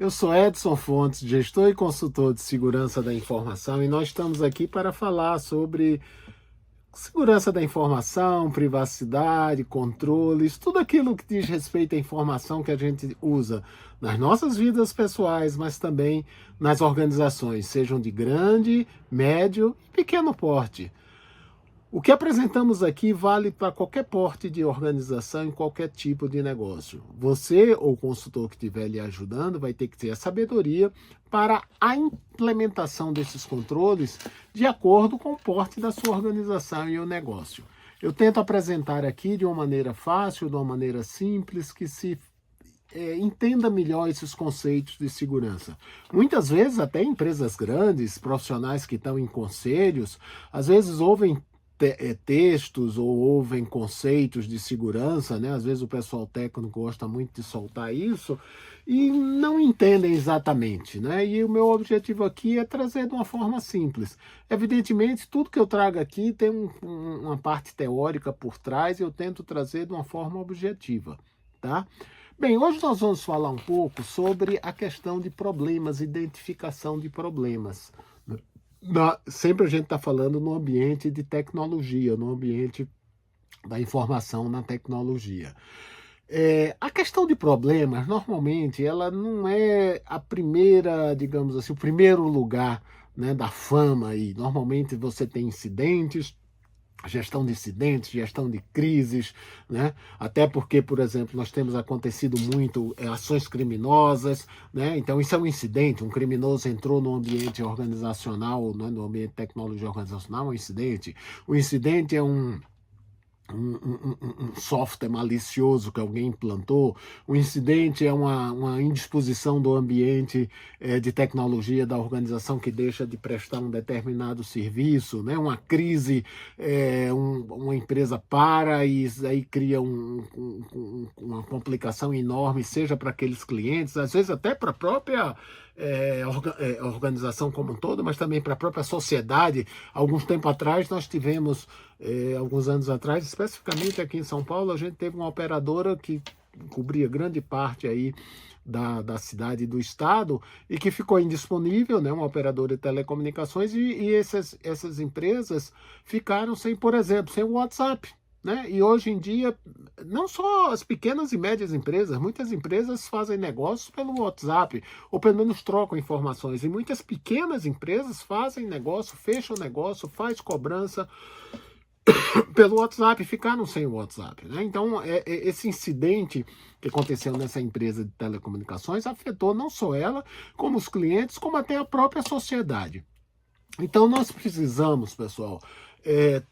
Eu sou Edson Fontes, gestor e consultor de segurança da informação, e nós estamos aqui para falar sobre segurança da informação, privacidade, controles, tudo aquilo que diz respeito à informação que a gente usa nas nossas vidas pessoais, mas também nas organizações, sejam de grande, médio e pequeno porte. O que apresentamos aqui vale para qualquer porte de organização, em qualquer tipo de negócio. Você ou o consultor que estiver lhe ajudando vai ter que ter a sabedoria para a implementação desses controles de acordo com o porte da sua organização e o negócio. Eu tento apresentar aqui de uma maneira fácil, de uma maneira simples, que se entenda melhor esses conceitos de segurança. Muitas vezes até empresas grandes, profissionais que estão em conselhos, às vezes ouvem textos ou ouvem conceitos de segurança, né? Às vezes o pessoal técnico gosta muito de soltar isso e não entendem exatamente, né? E o meu objetivo aqui é trazer de uma forma simples. Evidentemente, tudo que eu trago aqui tem uma parte teórica por trás e eu tento trazer de uma forma objetiva, tá? Bem, hoje nós vamos falar um pouco sobre a questão de problemas, identificação de problemas. Sempre a gente está falando no ambiente de tecnologia, no ambiente da informação na tecnologia. A questão de problemas, normalmente, ela não é a primeira, digamos assim, o primeiro lugar, né, da fama aí. Normalmente você tem incidentes, gestão de incidentes, gestão de crises, né? Até porque, por exemplo, nós temos acontecido muito ações criminosas, né? Então isso é um incidente, um criminoso entrou no ambiente organizacional, né? No ambiente de tecnologia organizacional, é um incidente. O incidente é um software malicioso que alguém implantou, o incidente é uma indisposição do ambiente de tecnologia da organização que deixa de prestar um determinado serviço, né? Uma crise, uma empresa para e aí cria uma complicação enorme, seja para aqueles clientes, às vezes até para a própria organização como um todo, mas também para a própria sociedade. Alguns tempo atrás nós tivemos, alguns anos atrás, especificamente aqui em São Paulo, a gente teve uma operadora que cobria grande parte aí da cidade e do estado e que ficou indisponível, né, uma operadora de telecomunicações e essas empresas ficaram sem, por exemplo, sem o WhatsApp. Né? E hoje em dia, não só as pequenas e médias empresas, muitas empresas fazem negócios pelo WhatsApp, ou pelo menos trocam informações, e muitas pequenas empresas fazem negócio, fecham negócio, faz cobrança pelo WhatsApp, ficaram sem o WhatsApp. Né? Então, esse incidente que aconteceu nessa empresa de telecomunicações afetou não só ela, como os clientes, como até a própria sociedade. Então, nós precisamos, pessoal,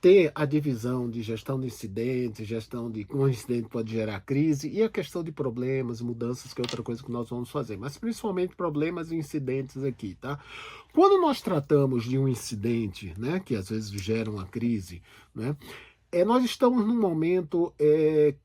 ter a divisão de gestão de incidentes, gestão de um incidente pode gerar crise, e a questão de problemas, mudanças, que é outra coisa que nós vamos fazer, mas principalmente problemas e incidentes aqui, tá? Quando nós tratamos de um incidente, né, que às vezes gera uma crise, né, nós estamos num momento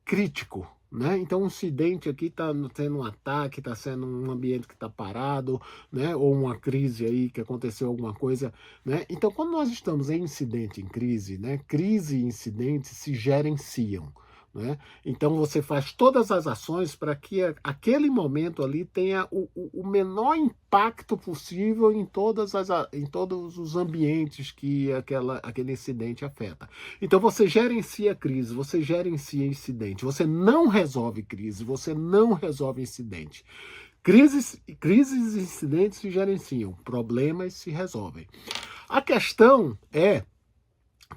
crítico. Né? Então, um incidente aqui está tendo um ataque, está sendo um ambiente que está parado, né? Ou uma crise aí que aconteceu alguma coisa. Né? Então, quando nós estamos em incidente, em crise, né? Crise e incidente se gerenciam. Né? Então você faz todas as ações para que aquele momento ali tenha o menor impacto possível em todos os ambientes que aquele incidente afeta. Então você gerencia crise, você gerencia incidente, você não resolve crise, você não resolve incidente. Crises e incidentes se gerenciam, problemas se resolvem. A questão é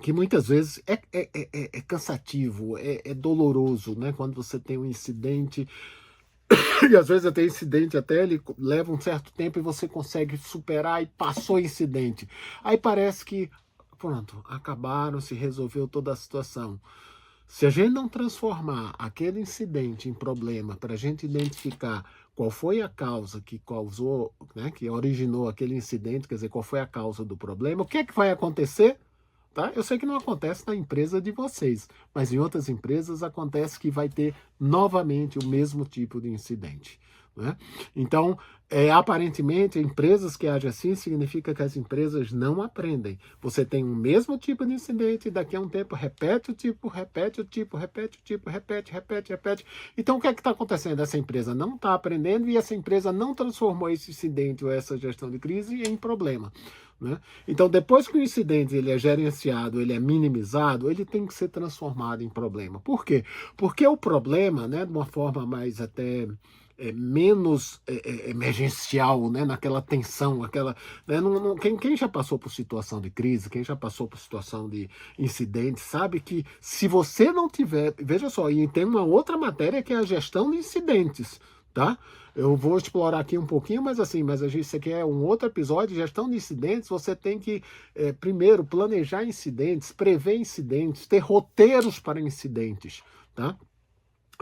que muitas vezes é cansativo, é doloroso, né? Quando você tem um incidente, e às vezes até incidente até ele leva um certo tempo e você consegue superar e passou o incidente. Aí parece que, pronto, acabaram, se resolveu toda a situação. Se a gente não transformar aquele incidente em problema para a gente identificar qual foi a causa que causou, né, que originou aquele incidente, quer dizer, qual foi a causa do problema, o que é que vai acontecer? Tá? Eu sei que não acontece na empresa de vocês, mas em outras empresas acontece que vai ter novamente o mesmo tipo de incidente. né? Então, aparentemente, empresas que agem assim significa que as empresas não aprendem. Você tem o mesmo tipo de incidente, e daqui a um tempo repete o tipo, repete o tipo, repete o tipo, repete, repete, repete. Então, o que é que está acontecendo? Essa empresa não está aprendendo e essa empresa não transformou esse incidente ou essa gestão de crise em problema, né? Então, depois que o incidente ele é gerenciado, ele é minimizado, ele tem que ser transformado em problema. Por quê? Porque o problema, né, de uma forma mais até menos emergencial, né, naquela tensão, aquela, né, quem já passou por situação de crise, quem já passou por situação de incidente, sabe que se você não tiver, veja só, e tem uma outra matéria que é a gestão de incidentes, tá? Eu vou explorar aqui um pouquinho, mas assim, isso aqui é um outro episódio. Gestão de incidentes, você tem que, primeiro, planejar incidentes, prever incidentes, ter roteiros para incidentes, tá?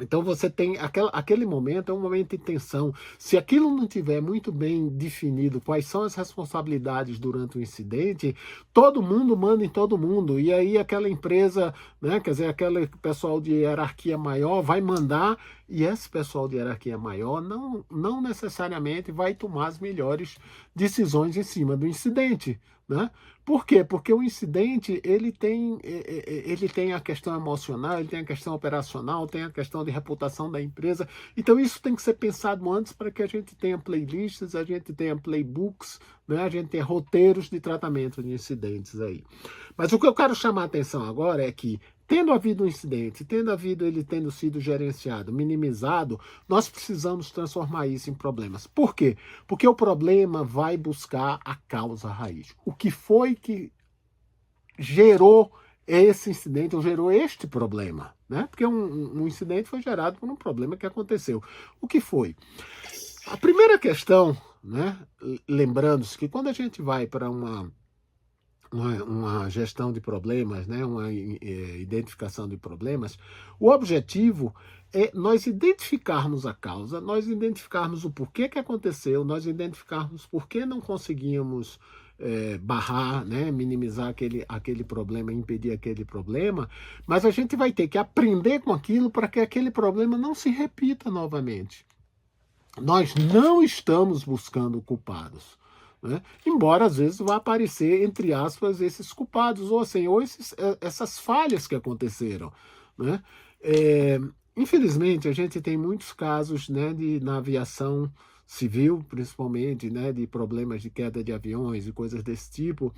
Então você tem aquele momento, é um momento de tensão. Se aquilo não tiver muito bem definido quais são as responsabilidades durante o incidente, todo mundo manda em todo mundo. E aí aquela empresa, né, quer dizer, aquele pessoal de hierarquia maior vai mandar, e esse pessoal de hierarquia maior não necessariamente vai tomar as melhores decisões em cima do incidente, né? Por quê? Porque o incidente ele tem a questão emocional, ele tem a questão operacional, tem a questão de reputação da empresa. Então isso tem que ser pensado antes para que a gente tenha playlists, a gente tenha playbooks, né? A gente tenha roteiros de tratamento de incidentes aí. Mas o que eu quero chamar a atenção agora é que, tendo havido um incidente, ele tendo sido gerenciado, minimizado, nós precisamos transformar isso em problemas. Por quê? Porque o problema vai buscar a causa raiz. O que foi que gerou esse incidente, ou gerou este problema, né? Porque um incidente foi gerado por um problema que aconteceu. O que foi? A primeira questão, né? Lembrando-se que quando a gente vai para uma gestão de problemas, né, uma identificação de problemas, o objetivo é nós identificarmos a causa, nós identificarmos o porquê que aconteceu, nós identificarmos por que não conseguimos barrar, né, minimizar aquele problema, impedir aquele problema, mas a gente vai ter que aprender com aquilo para que aquele problema não se repita novamente. Nós não estamos buscando culpados, né? Embora às vezes vá aparecer, entre aspas, esses culpados, ou assim, essas falhas que aconteceram, né? Infelizmente, a gente tem muitos casos, né, na aviação civil, principalmente, né, de problemas de queda de aviões e coisas desse tipo,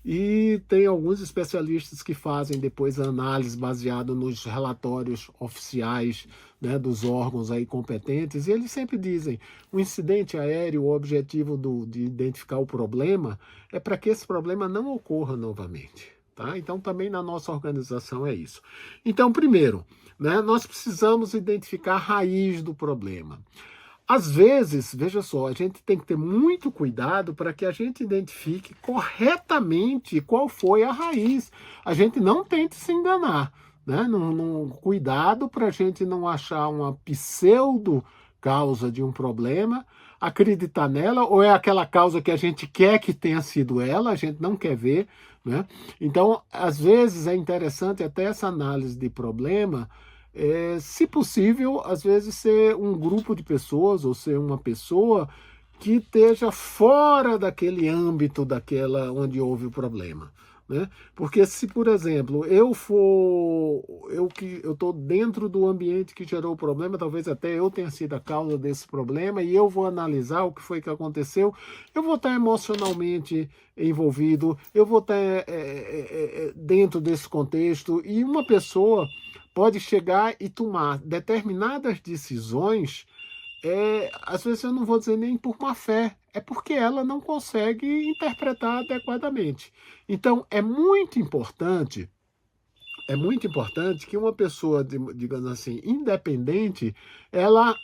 e tem alguns especialistas que fazem depois a análise baseada nos relatórios oficiais, né, dos órgãos aí competentes, e eles sempre dizem, o incidente aéreo, o objetivo de identificar o problema é para que esse problema não ocorra novamente. Tá? Então também na nossa organização é isso. Então, primeiro, né, nós precisamos identificar a raiz do problema. Às vezes, veja só, a gente tem que ter muito cuidado para que a gente identifique corretamente qual foi a raiz. A gente não tente se enganar, né? Cuidado para a gente não achar uma pseudo causa de um problema, acreditar nela, ou é aquela causa que a gente quer que tenha sido ela, a gente não quer ver, né? Então, às vezes é interessante até essa análise de problema, se possível, às vezes ser um grupo de pessoas ou ser uma pessoa que esteja fora daquele âmbito daquela onde houve o problema, né? Porque se, por exemplo, eu estou dentro do ambiente que gerou o problema, talvez até eu tenha sido a causa desse problema e eu vou analisar o que foi que aconteceu, eu vou estar emocionalmente envolvido, eu vou estar dentro desse contexto, e uma pessoa pode chegar e tomar determinadas decisões, às vezes eu não vou dizer nem por má fé, é porque ela não consegue interpretar adequadamente. Então, é muito importante que uma pessoa, digamos assim, independente, ela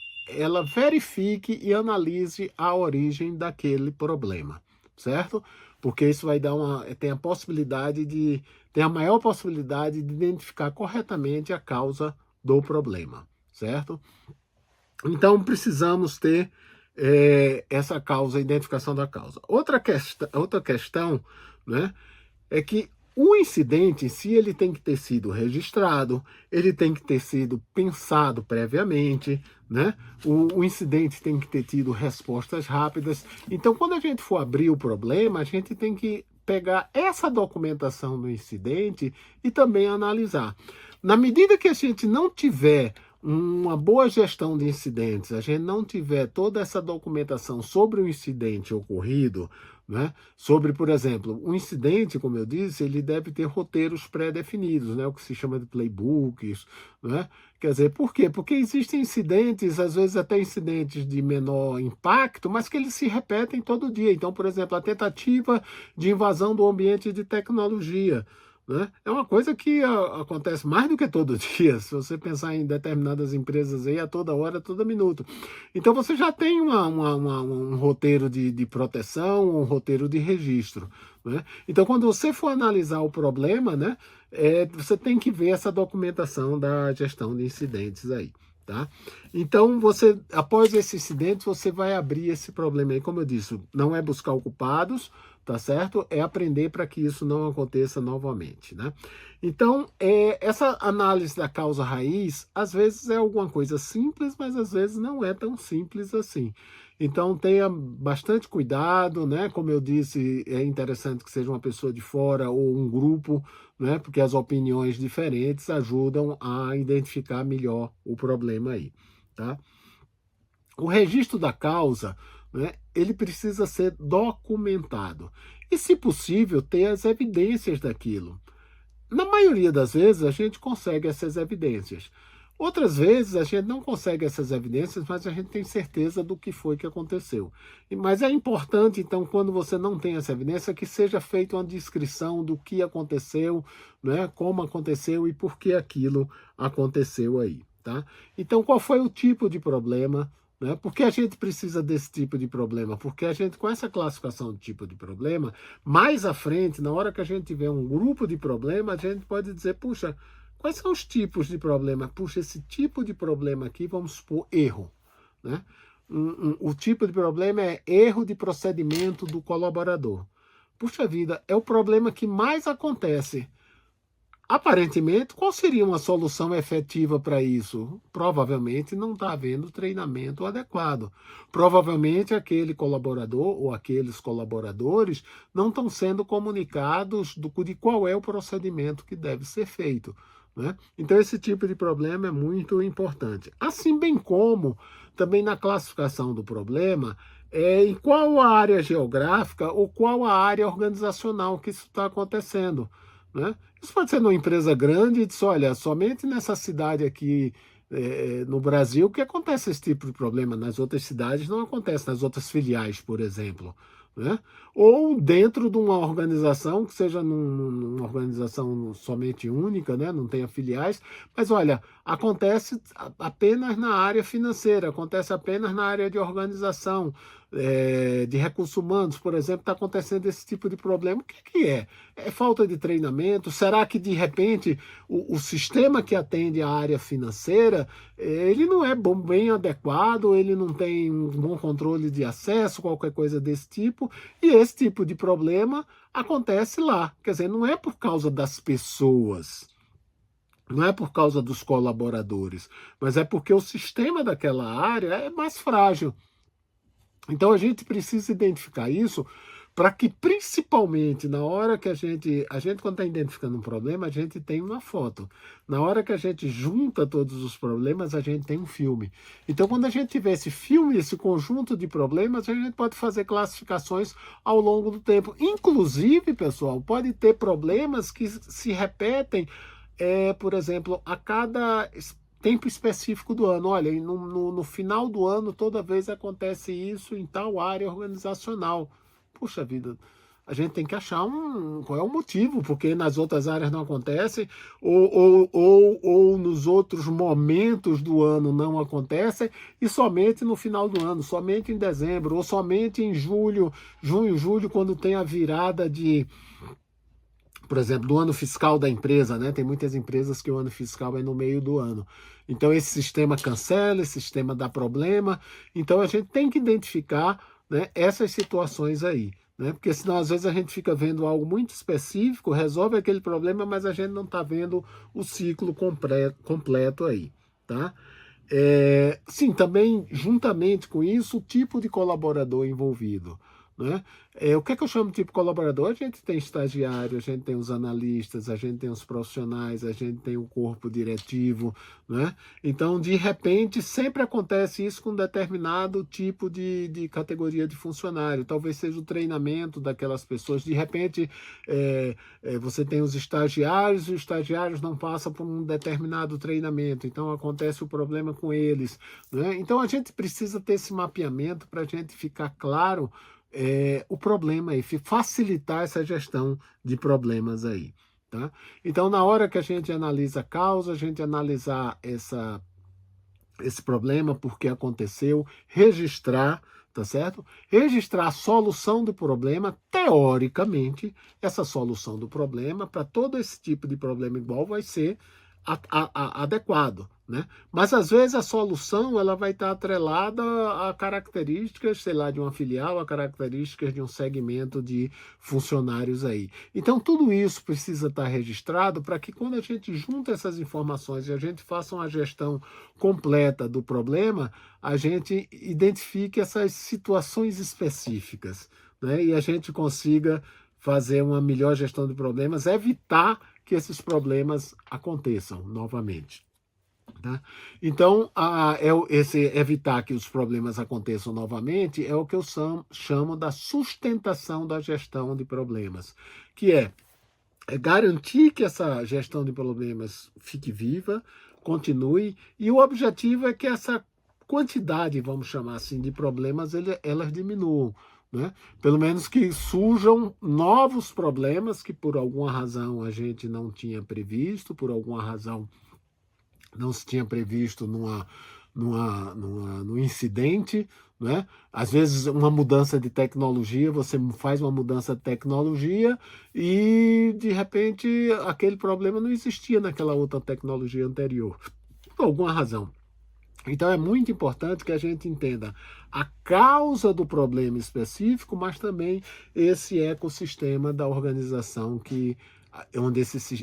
verifique e analise a origem daquele problema, certo? Porque isso vai dar tem a maior possibilidade de identificar corretamente a causa do problema, certo? Então precisamos ter essa causa, a identificação da causa. Outra questão, né, é que O incidente em si, ele tem que ter sido registrado, ele tem que ter sido pensado previamente, né? O incidente tem que ter tido respostas rápidas. Então, quando a gente for abrir o problema, a gente tem que pegar essa documentação do incidente e também analisar. Na medida que a gente não tiver uma boa gestão de incidentes, a gente não tiver toda essa documentação sobre o incidente ocorrido, né? Sobre, por exemplo, um incidente, como eu disse, ele deve ter roteiros pré-definidos, né? O que se chama de playbooks, né? Quer dizer, por quê? Porque existem incidentes, às vezes até incidentes de menor impacto, mas que eles se repetem todo dia. Então, por exemplo, a tentativa de invasão do ambiente de tecnologia, né? É uma coisa que acontece mais do que todo dia, se você pensar em determinadas empresas aí, a toda hora, a todo minuto. Então você já tem um roteiro de proteção, um roteiro de registro. Né? Então quando você for analisar o problema, né, você tem que ver essa documentação da gestão de incidentes aí. Tá? Então, você, após esse incidente, você vai abrir esse problema aí, como eu disse, não é buscar culpados, tá certo? É aprender para que isso não aconteça novamente, né? Então, essa análise da causa raiz, às vezes é alguma coisa simples, mas às vezes não é tão simples assim. Então, tenha bastante cuidado, né? Como eu disse, é interessante que seja uma pessoa de fora ou um grupo, né? Porque as opiniões diferentes ajudam a identificar melhor o problema aí, tá? O registro da causa, né, ele precisa ser documentado. E, se possível, ter as evidências daquilo. Na maioria das vezes, a gente consegue essas evidências. Outras vezes, a gente não consegue essas evidências, mas a gente tem certeza do que foi que aconteceu. Mas é importante, então, quando você não tem essa evidência, que seja feita uma descrição do que aconteceu, né, como aconteceu e por que aquilo aconteceu aí. Tá? Então, qual foi o tipo de problema? Né? Por que a gente precisa desse tipo de problema? Porque a gente, com essa classificação de tipo de problema, mais à frente, na hora que a gente tiver um grupo de problema, a gente pode dizer, puxa, quais são os tipos de problema? Puxa, esse tipo de problema aqui, vamos supor, erro. Né? O tipo de problema é erro de procedimento do colaborador. Puxa vida, é o problema que mais acontece. Aparentemente, qual seria uma solução efetiva para isso? Provavelmente não está havendo treinamento adequado. Provavelmente aquele colaborador ou aqueles colaboradores não estão sendo comunicados de qual é o procedimento que deve ser feito. Né? Então, esse tipo de problema é muito importante. Assim bem como também na classificação do problema, em qual a área geográfica ou qual a área organizacional que isso está acontecendo. Né? Isso pode ser numa empresa grande e diz, olha, somente nessa cidade aqui no Brasil que acontece esse tipo de problema. Nas outras cidades não acontece, nas outras filiais, por exemplo. Né? Ou dentro de uma organização, que seja numa organização somente única, né? Não tenha filiais, mas olha, acontece apenas na área financeira, acontece apenas na área de organização, de recursos humanos, por exemplo, está acontecendo esse tipo de problema. O que é? É falta de treinamento? Será que, de repente, o sistema que atende a área financeira, ele não é bem adequado, ele não tem um bom controle de acesso, qualquer coisa desse tipo, e esse tipo de problema acontece lá. Quer dizer, não é por causa das pessoas, não é por causa dos colaboradores, mas é porque o sistema daquela área é mais frágil. Então a gente precisa identificar isso para que, principalmente na hora que a gente quando está identificando um problema, a gente tem uma foto. Na hora que a gente junta todos os problemas, a gente tem um filme. Então, quando a gente tiver esse filme, esse conjunto de problemas, a gente pode fazer classificações ao longo do tempo. Inclusive, pessoal, pode ter problemas que se repetem, por exemplo, a cada tempo específico do ano. Olha, no final do ano, toda vez acontece isso em tal área organizacional. Puxa vida, a gente tem que achar qual é o motivo, porque nas outras áreas não acontece, ou nos outros momentos do ano não acontece, e somente no final do ano, somente em dezembro, ou somente em julho, junho, julho, quando tem a virada por exemplo, do ano fiscal da empresa, né? Tem muitas empresas que o ano fiscal é no meio do ano. Então, esse sistema cancela, esse sistema dá problema. Então, a gente tem que identificar, né, essas situações aí. né? Porque senão às vezes a gente fica vendo algo muito específico, resolve aquele problema, mas a gente não está vendo o ciclo completo aí, tá? Sim, também juntamente com isso, o tipo de colaborador envolvido, né? O que é que eu chamo de tipo de colaborador? A gente tem estagiário, a gente tem os analistas, a gente tem os profissionais, a gente tem o corpo diretivo, né? Então, de repente, sempre acontece isso com um determinado tipo de categoria de funcionário. Talvez seja o treinamento daquelas pessoas. De repente, você tem os estagiários não passam por um determinado treinamento, então acontece o problema com eles, né? Então, a gente precisa ter esse mapeamento para a gente ficar claro o problema aí, facilitar essa gestão de problemas aí, tá? Então, na hora que a gente analisa a causa, a gente analisar esse problema, por que aconteceu, registrar, tá certo? Registrar a solução do problema, teoricamente, essa solução do problema, para todo esse tipo de problema igual, vai ser adequado, né? Mas às vezes a solução ela vai estar atrelada a características, sei lá, de uma filial, a características de um segmento de funcionários aí. Então tudo isso precisa estar registrado para que quando a gente junta essas informações e a gente faça uma gestão completa do problema, a gente identifique essas situações específicas, né? E a gente consiga fazer uma melhor gestão de problemas, evitar que esses problemas aconteçam novamente. Tá? Então, esse evitar que os problemas aconteçam novamente é o que eu chamo da sustentação da gestão de problemas, que é garantir que essa gestão de problemas fique viva, continue, e o objetivo é que essa quantidade, vamos chamar assim, de problemas, elas diminuam. Né? Pelo menos que surjam novos problemas que por alguma razão a gente não tinha previsto, por alguma razão não se tinha previsto num incidente, né? Às vezes uma mudança de tecnologia, você faz uma mudança de tecnologia e de repente aquele problema não existia naquela outra tecnologia anterior, por alguma razão. Então é muito importante que a gente entenda a causa do problema específico, mas também esse ecossistema da organização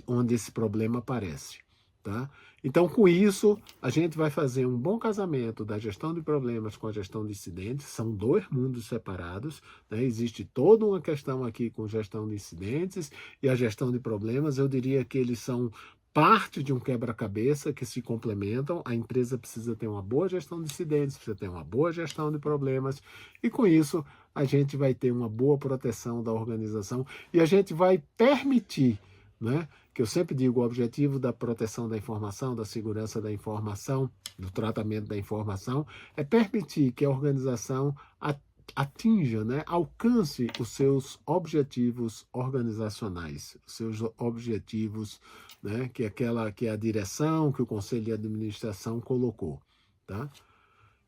onde esse problema aparece. Tá? Então, com isso, a gente vai fazer um bom casamento da gestão de problemas com a gestão de incidentes. São dois mundos separados. Né? Existe toda uma questão aqui com gestão de incidentes e a gestão de problemas. Eu diria que eles são parte de um quebra-cabeça que se complementam. A empresa precisa ter uma boa gestão de incidentes, precisa ter uma boa gestão de problemas, e com isso a gente vai ter uma boa proteção da organização e a gente vai permitir, né, que eu sempre digo, o objetivo da proteção da informação, da segurança da informação, do tratamento da informação, é permitir que a organização atinja, né, alcance os seus objetivos organizacionais, os seus objetivos, né, que é a direção, que o conselho de administração colocou, tá?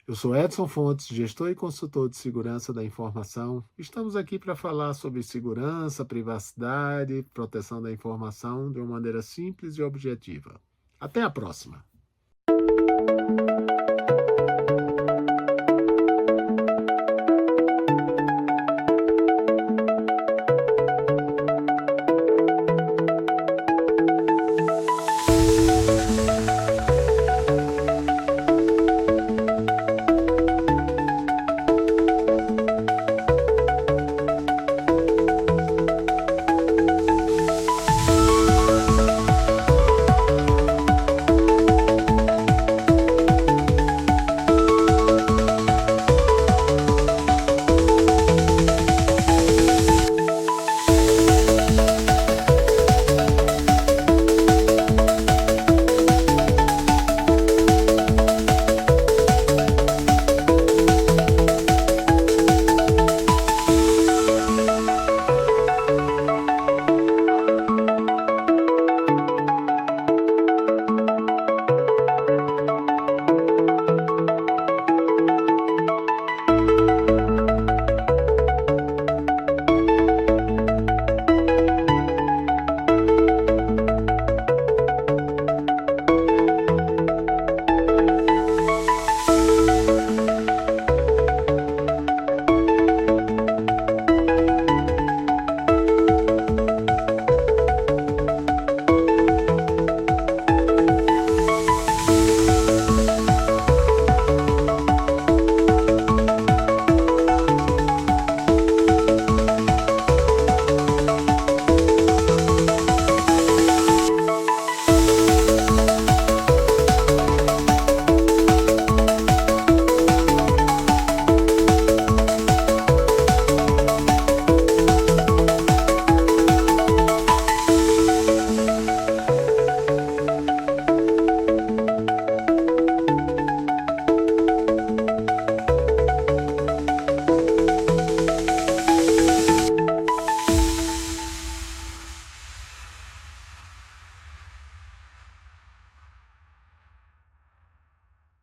Eu sou Edson Fontes, gestor e consultor de segurança da informação. Estamos aqui para falar sobre segurança, privacidade, proteção da informação de uma maneira simples e objetiva. Até a próxima!